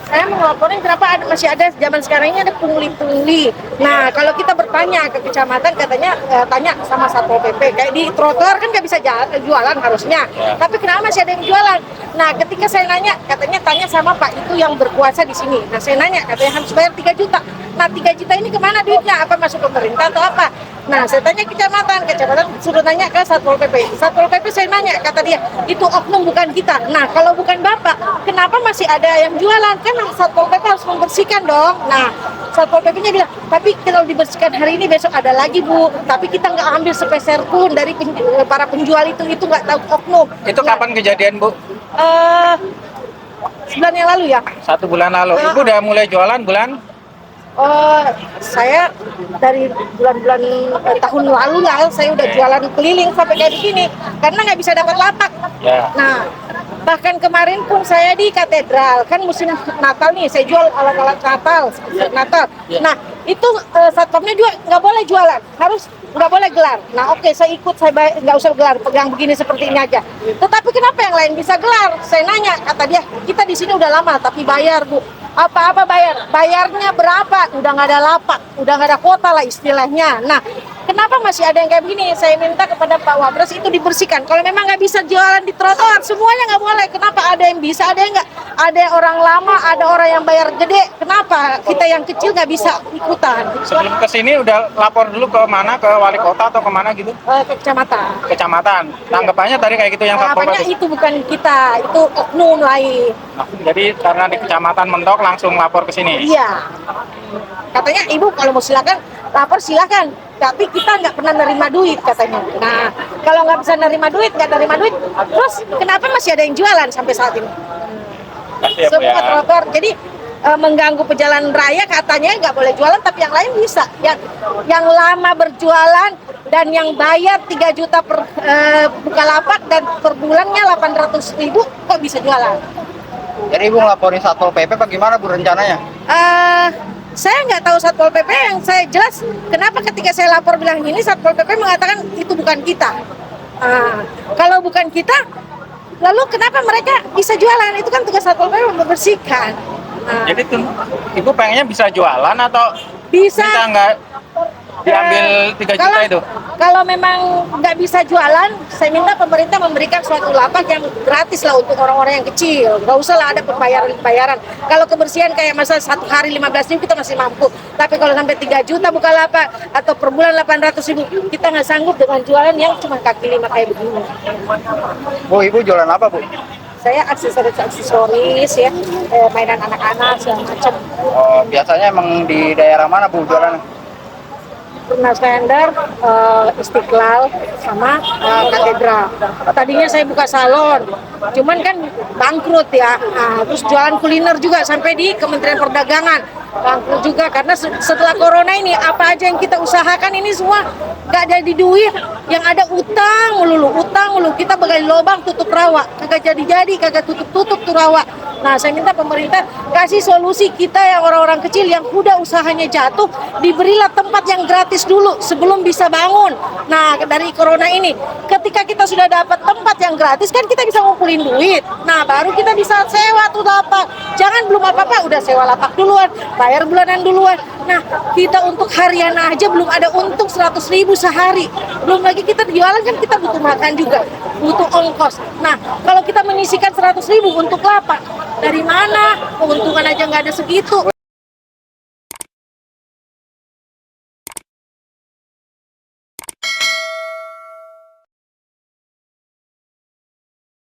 Saya mau ngelaporin kenapa masih ada zaman sekarang ini ada pungli-pungli. Nah, kalau kita bertanya ke kecamatan katanya tanya sama Satpol PP. Kayak di trotoar kan nggak bisa jualan harusnya. Tapi kenapa masih ada yang jualan? Nah, ketika saya nanya, katanya tanya sama Pak itu yang berkuasa di sini. Nah, saya nanya, katanya harus bayar 3 juta. Nah, 3 juta ini kemana duitnya? Apa masuk pemerintah atau apa? Nah, saya tanya kecamatan suruh nanya ke Satpol PP. Satpol PP saya nanya, kata dia, itu oknum bukan kita. Nah, kalau bukan Bapak, kenapa masih ada yang jualan? Kan Satpol PP harus membersihkan dong. Nah, Satpol PP-nya bilang, tapi kalau dibersihkan hari ini, besok ada lagi, Bu. Tapi kita nggak ambil sepeser pun dari para penjual itu nggak tahu oknum. Itu Ya, kapan kejadian, Bu? sebulan yang lalu ya. 1 bulan lalu. Ibu udah mulai jualan bulan? Saya dari bulan-bulan tahun lalu lah saya udah jualan keliling sampai kayak begini karena nggak bisa dapat lapak. Ya. Nah, bahkan kemarin pun saya di katedral kan musim Natal nih, saya jual alat-alat Natal. Nah, itu satpamnya juga nggak boleh jualan, harus nggak boleh gelar. Nah, oke, saya ikut, saya nggak usah gelar, pegang begini seperti ini aja. Tetapi kenapa yang lain bisa gelar? Saya nanya, kata dia, kita di sini udah lama tapi bayar, Bu. Apa-apa bayar, bayarnya berapa? Udah nggak ada lapak, udah nggak ada kuota lah istilahnya. Nah, kenapa masih ada yang kayak begini? Saya minta kepada Pak Wapres itu dibersihkan. Kalau memang nggak bisa jualan di trotoar, semuanya nggak boleh. Kenapa ada yang bisa, ada yang nggak? Ada orang lama, ada orang yang bayar gede. Kenapa kita yang kecil nggak bisa ikutan? Sebelum kesini udah lapor dulu ke mana? Ke wali kota atau kemana gitu? Ke kecamatan. Kecamatan. Tanggapannya tadi kayak gitu yang Satpol Harapannya PP. itu bukan kita, itu oknum lain. Nah, jadi karena di kecamatan mentok langsung lapor ke sini. Iya. Katanya ibu kalau mau silakan lapor silakan, tapi kita nggak pernah nerima duit katanya. Nah, kalau nggak bisa nerima duit, nggak nerima duit, terus kenapa masih ada yang jualan sampai saat ini? Kasih ya, Bu, Semua ya. trotoar, jadi mengganggu pejalan raya katanya nggak boleh jualan, tapi yang lain bisa. Yang lama berjualan dan yang bayar 3 juta per Bukalapak dan per bulannya 800.000 kok bisa jualan? Jadi Ibu ngelaporin Satpol PP apa gimana Bu rencananya? Saya nggak tahu Satpol PP, yang saya jelas kenapa ketika saya lapor bilang ini Satpol PP mengatakan itu bukan kita. Kalau bukan kita, lalu kenapa mereka bisa jualan? Itu kan tugas Satpol PP membersihkan. Jadi tuh, Ibu pengennya bisa jualan atau Bisa. bisa nggak diambil 3 juta itu? Kalau memang nggak bisa jualan, saya minta pemerintah memberikan suatu lapak yang gratis lah untuk orang-orang yang kecil. Nggak usah lah ada pembayaran. Kalau kebersihan kayak masa 1 hari 15.000 kita masih mampu. Tapi kalau sampai 3 juta buka lapak atau per bulan 800.000, kita nggak sanggup dengan jualan yang cuma kaki 5 kayak begini. Bu, Ibu jualan apa Bu? Saya aksesoris ya, mainan anak-anak segala macam. Oh, biasanya emang di daerah mana Bu jualan? Tunas Vendor, Istiqlal, sama Katedral. Tadinya saya buka salon, cuman kan bangkrut ya. Terus jualan kuliner juga sampai di Kementerian Perdagangan, bangkrut juga karena setelah corona ini apa aja yang kita usahakan ini semua nggak jadi duit, yang ada utang melulu. Kita bagai lubang tutup rawa, kagak jadi, kagak tutup tuh rawa. Nah, saya minta pemerintah kasih solusi kita yang orang-orang kecil yang udah usahanya jatuh, diberilah tempat yang gratis dulu sebelum bisa bangun. Nah, dari corona ini, ketika kita sudah dapat tempat yang gratis, kan kita bisa ngumpulin duit. Nah, baru kita bisa sewa tuh lapak. Jangan belum apa-apa, udah sewa lapak duluan, bayar bulanan duluan. Nah, kita untuk harian aja belum ada untung 100.000 sehari. Belum lagi kita jualan kan kita butuh makan juga, butuh ongkos. Nah, kalau kita menyisikan 100.000 untuk lapak, dari mana? Keuntungan aja nggak ada segitu.